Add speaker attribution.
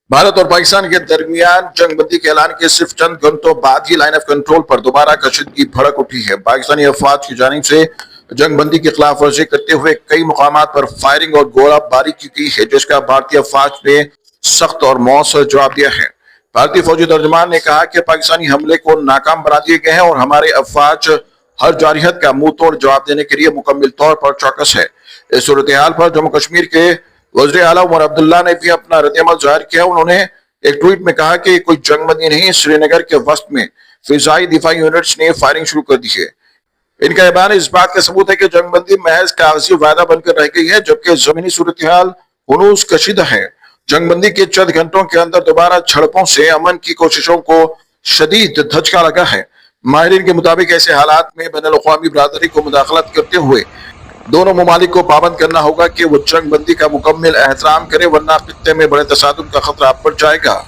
Speaker 1: بھارت اور پاکستان کے درمیان جنگ بندی کے اعلان کے صرف چند گھنٹوں بعد ہی لائن آف کنٹرول پر دوبارہ کشیدگی بھڑک اٹھی ہے۔ پاکستانی افواج کی جانب سے جنگ بندی کی خلاف ورزی کرتے ہوئے کئی مقامات پر فائرنگ اور گولہ باری کی گئی ہے، جس کا بھارتی افواج نے سخت اور مؤثر جواب دیا ہے۔ بھارتی فوجی درمیان نے کہا کہ پاکستانی حملے کو ناکام بنا دیے گئے ہیں اور ہمارے افواج ہر جارحیت کا منہ توڑ جواب دینے کے لیے مکمل طور پر چوکس ہے۔ اس صورتحال پر جموں کشمیر کے وزیر اعلیٰ عبداللہ نے بھی اپنا ردعمل ظاہر کیا۔ انہوں نے ایک ٹویٹ میں کہا کہ کوئی جنگ بندی نہیں، سری نگر کے وسط میں فضائی دفاعی یونٹس نے فائرنگ شروع کر دی ہے۔ ان کا اعلان اس بات کا ثبوت ہے کہ جنگ بندی محض کاغذی وعدہ بن کر رہ گئی ہے، جبکہ زمینی صورتحال ہنوز کشیدہ ہے۔ جنگ بندی کے چند گھنٹوں کے اندر دوبارہ جھڑپوں سے امن کی کوششوں کو شدید دھچکا لگا ہے۔ ماہرین کے مطابق ایسے حالات میں بین الاقوامی برادری کو مداخلت کرتے ہوئے دونوں ممالک کو پابند کرنا ہوگا کہ وہ جنگ بندی کا مکمل احترام کرے، ورنہ خطے میں بڑے تصادم کا خطرہ بڑھ جائے گا۔